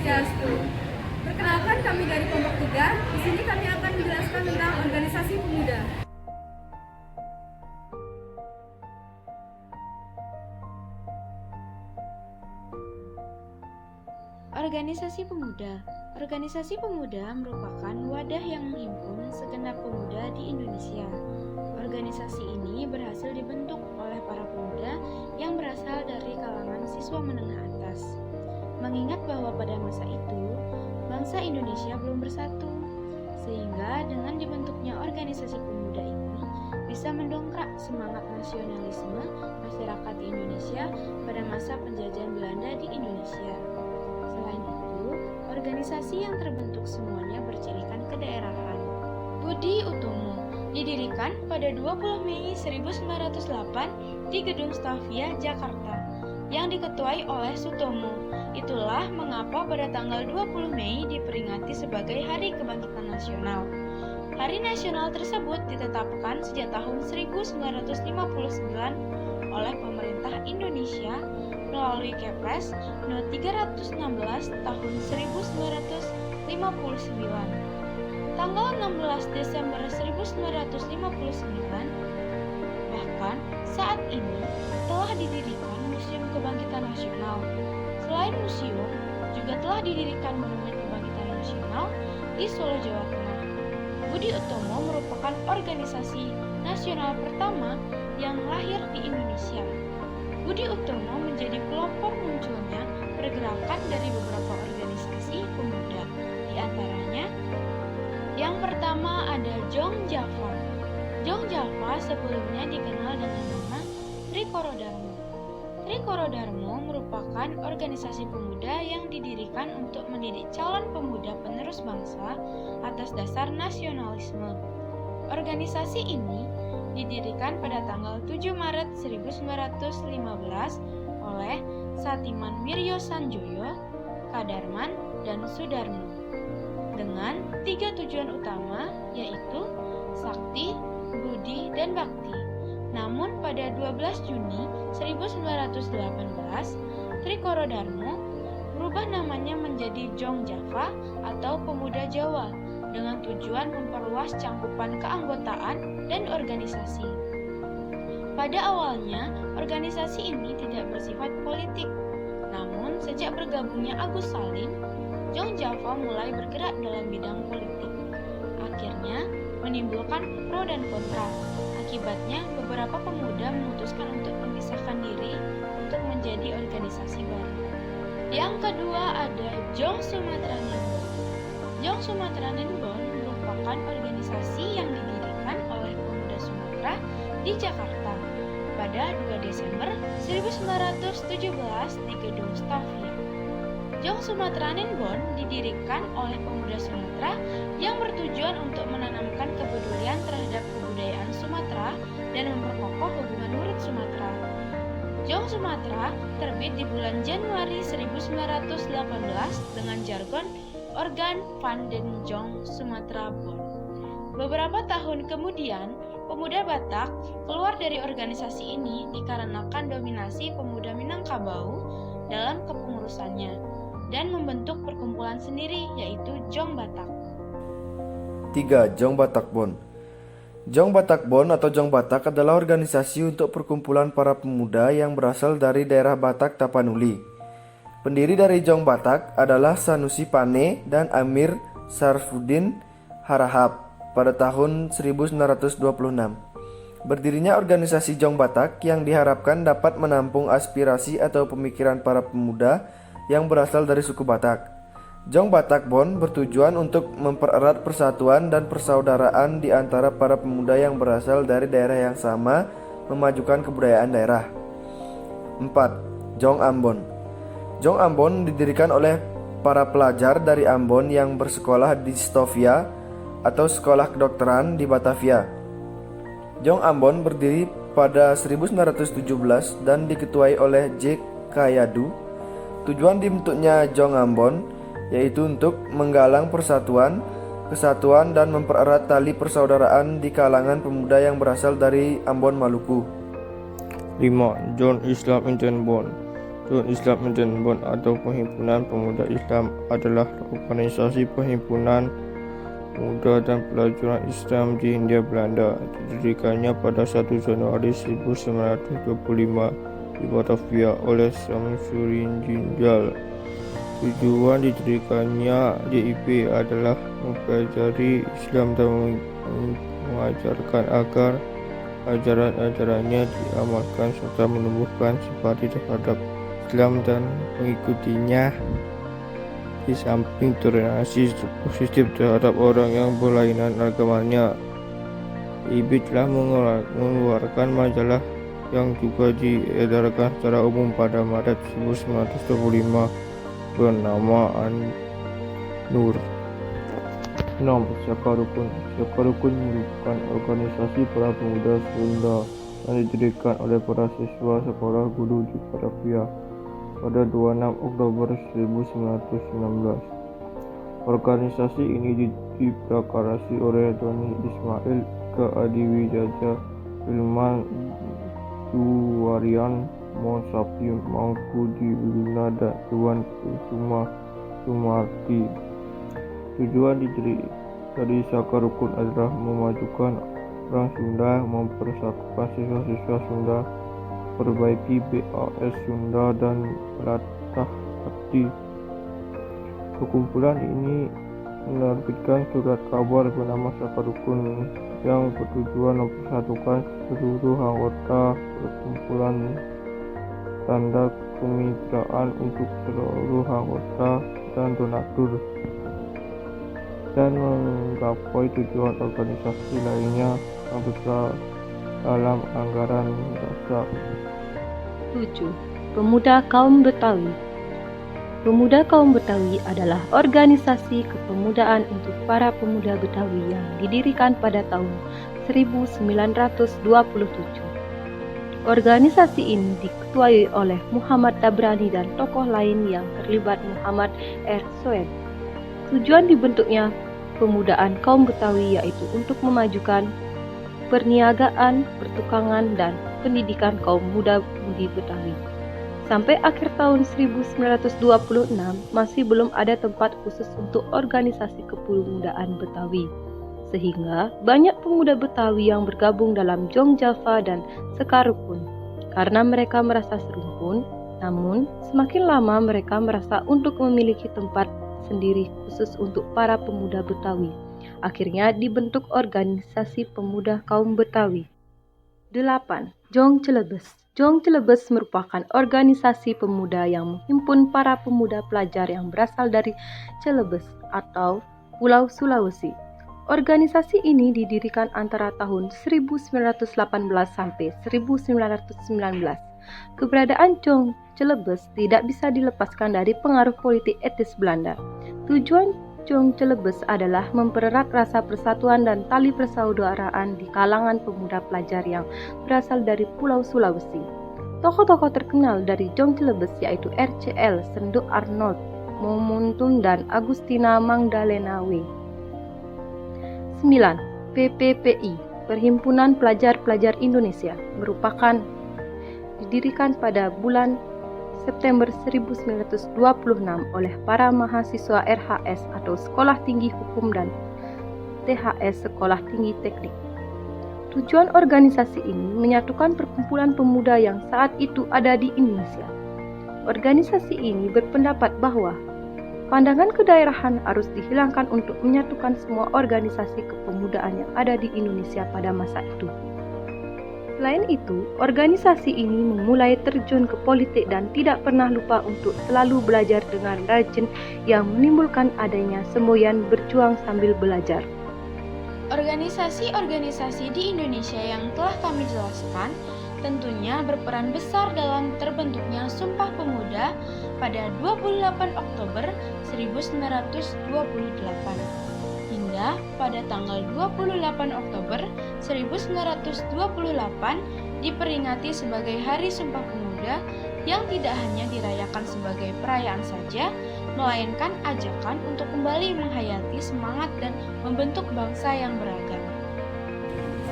Swastiastu. Perkenalkan, kami dari kelompok 3. Di sini kami akan menjelaskan tentang organisasi pemuda. Organisasi pemuda. Organisasi pemuda merupakan wadah yang menghimpun segenap pemuda di Indonesia. Organisasi ini berhasil dibentuk oleh para pemuda yang berasal dari kalangan siswa menengah atas. Mengingat bahwa pada masa itu, bangsa Indonesia belum bersatu, sehingga dengan dibentuknya organisasi pemuda ini bisa mendongkrak semangat nasionalisme masyarakat di Indonesia pada masa penjajahan Belanda di Indonesia. Selain itu, organisasi yang terbentuk semuanya bercirikan kedaerahan. Budi Utomo didirikan pada 20 Mei 1908 di Gedung Stavia, Jakarta, yang diketuai oleh Sutomo. Itulah mengapa pada tanggal 20 Mei diperingati sebagai Hari Kebangkitan Nasional. Hari nasional tersebut ditetapkan sejak tahun 1959 oleh pemerintah Indonesia melalui Kepres No. 316 tahun 1959. Tanggal 16 Desember 1959, bahkan saat ini telah didirikan Museum Kebangkitan Nasional. Selain museum, juga telah didirikan Monumen Kebangkitan Nasional di Solo, Jawa Tengah. Budi Utomo merupakan organisasi nasional pertama yang lahir di Indonesia. Budi Utomo menjadi pelopor munculnya pergerakan dari beberapa organisasi pemuda. Di antaranya, yang pertama ada Jong Java. Jong Java sebelumnya dikenal dengan nama Trikoro Darmo. Trikoro Darmo merupakan organisasi pemuda yang didirikan untuk mendidik calon pemuda penerus bangsa atas dasar nasionalisme. Organisasi ini didirikan pada tanggal 7 Maret 1915 oleh Satiman Wiryo Sanjoyo, Kadarman, dan Sudarmo dengan 3 tujuan utama, yaitu sakti, budi, dan bakti. Namun pada 12 Juni 1918, Trikoro Darmo berubah namanya menjadi Jong Java atau Pemuda Jawa dengan tujuan memperluas cangkupan keanggotaan dan organisasi. Pada awalnya, organisasi ini tidak bersifat politik. Namun, sejak bergabungnya Agus Salim, Jong Java mulai bergerak dalam bidang politik. Akhirnya, menimbulkan pro dan kontra. Akibatnya, beberapa pemuda memutuskan untuk memisahkan diri untuk menjadi organisasi baru. Yang kedua ada Jong Sumatera Nimbon. Jong Sumatera Nimbon merupakan organisasi yang didirikan oleh pemuda Sumatera di Jakarta pada 2 Desember 1917 di Gedung Stavia. Jong Sumatera Nimbon didirikan oleh pemuda Sumatera yang bertujuan untuk menanamkan kepedulian terhadap kebudayaan Sumatera dan memperkokoh hubungan murid Sumatera. Jong Sumatera terbit di bulan Januari 1918 dengan jargon Organ van den Jong Sumatera Bond. Beberapa tahun kemudian, pemuda Batak keluar dari organisasi ini dikarenakan dominasi pemuda Minangkabau dalam kepengurusannya dan membentuk perkumpulan sendiri, yaitu Jong Batak. 3. Jong Batak Bond. Jong Batak Bond atau Jong Batak adalah organisasi untuk perkumpulan para pemuda yang berasal dari daerah Batak Tapanuli. Pendiri dari Jong Batak adalah Sanusi Pane dan Amir Sarfuddin Harahap pada tahun 1926. Berdirinya organisasi Jong Batak yang diharapkan dapat menampung aspirasi atau pemikiran para pemuda yang berasal dari suku Batak. Jong Batak Bond bertujuan untuk mempererat persatuan dan persaudaraan di antara para pemuda yang berasal dari daerah yang sama, memajukan kebudayaan daerah. 4. Jong Ambon. Jong Ambon didirikan oleh para pelajar dari Ambon yang bersekolah di Stovia atau sekolah kedokteran di Batavia. Jong Ambon berdiri pada 1917 dan diketuai oleh J. Kayadu. Tujuan dibentuknya Jong Ambon yaitu untuk menggalang persatuan, kesatuan, dan mempererat tali persaudaraan di kalangan pemuda yang berasal dari Ambon, Maluku. 5. John Islam Indian Bond. Persatuan Islam Medan Bond atau Perhimpunan Pemuda Islam adalah organisasi perhimpunan pemuda dan pelajaran Islam di Hindia Belanda. Didirikannya pada 1 Januari 1925 di Batavia oleh Samsuddin Jinjal. Tujuan didirikannya DIP adalah mempelajari Islam dan mengajarkan agar ajaran-ajarannya diamalkan serta menumbuhkan simpati terhadap Islam dan mengikutinya. Di samping toleransi positif terhadap orang yang berlainan agamanya, DIP telah mengeluarkan majalah yang juga diedarkan secara umum pada Maret 1925 bernama An-Nur. 6. Syaka Rukun. Syaka Rukun merupakan organisasi para pemuda Sunda yang didirikan oleh para siswa sekolah guru di Batavia pada 26 Oktober 1919. Organisasi ini diprakarasi oleh Doni Ismail, Ika Adiwijaja, Ilman Duwarian, Monsapi Mangkudi Wiluna, dan Iwan Kusuma Sumarti. Tujuan dari Syaka Rukun adalah memajukan orang Sunda, mempersatukan siswa-siswa Sunda, perbaiki BAS Sunda, dan melatah hati. Perkumpulan ini menerbitkan surat kabar bernama Syaka Rukun yang bertujuan mempersatukan seluruh anggota perkumpulan, tanda kemitraan untuk seluruh anggota dan donatur, dan menggapai tujuan organisasi lainnya yang besar dalam anggaran dasar. 7. Pemuda Kaum Betawi. Pemuda Kaum Betawi adalah organisasi kepemudaan untuk para pemuda Betawi yang didirikan pada tahun 1927. Organisasi ini diketuai oleh Muhammad Tabrani dan tokoh lain yang terlibat Muhammad R. Soed. Tujuan dibentuknya pemudaan kaum Betawi yaitu untuk memajukan perniagaan, pertukangan, dan pendidikan kaum muda budi Betawi. Sampai akhir tahun 1926 masih belum ada tempat khusus untuk organisasi kepemudaan Betawi, sehingga banyak pemuda Betawi yang bergabung dalam Jong Java dan Sekar Rukun karena mereka merasa serumpun. Namun semakin lama mereka merasa untuk memiliki tempat sendiri khusus untuk para pemuda Betawi. Akhirnya dibentuk organisasi pemuda kaum Betawi. 8. Jong Celebes. Jong Celebes merupakan organisasi pemuda yang menghimpun para pemuda pelajar yang berasal dari Celebes atau Pulau Sulawesi. Organisasi ini didirikan antara tahun 1918 sampai 1919. Keberadaan Jong Celebes tidak bisa dilepaskan dari pengaruh politik etis Belanda. Tujuan Jong Celebes adalah mempererat rasa persatuan dan tali persaudaraan di kalangan pemuda pelajar yang berasal dari Pulau Sulawesi. Tokoh-tokoh terkenal dari Jong Celebes yaitu RCL, Senduk Arnold, Momuntun, dan Agustina Magdalena W. 9. PPPI, Perhimpunan Pelajar-Pelajar Indonesia, merupakan didirikan pada bulan September 1926 oleh para mahasiswa RHS atau Sekolah Tinggi Hukum dan THS Sekolah Tinggi Teknik. Tujuan organisasi ini menyatukan perkumpulan pemuda yang saat itu ada di Indonesia. Organisasi ini berpendapat bahwa pandangan kedaerahan harus dihilangkan untuk menyatukan semua organisasi kepemudaan yang ada di Indonesia pada masa itu. Selain itu, organisasi ini memulai terjun ke politik dan tidak pernah lupa untuk selalu belajar dengan rajin yang menimbulkan adanya semboyan berjuang sambil belajar. Organisasi-organisasi di Indonesia yang telah kami jelaskan tentunya berperan besar dalam terbentuknya Sumpah Pemuda pada 28 Oktober 1928 hingga pada tanggal 28 Oktober 1928 diperingati sebagai Hari Sumpah Pemuda yang tidak hanya dirayakan sebagai perayaan saja, melainkan ajakan untuk kembali menghayati semangat dan membentuk bangsa yang beragam.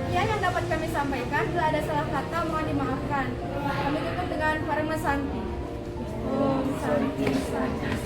Sekian yang dapat kami sampaikan. Bila ada salah kata mohon dimaafkan. Kami tutup dengan Paramasanti. Om Santi Santi.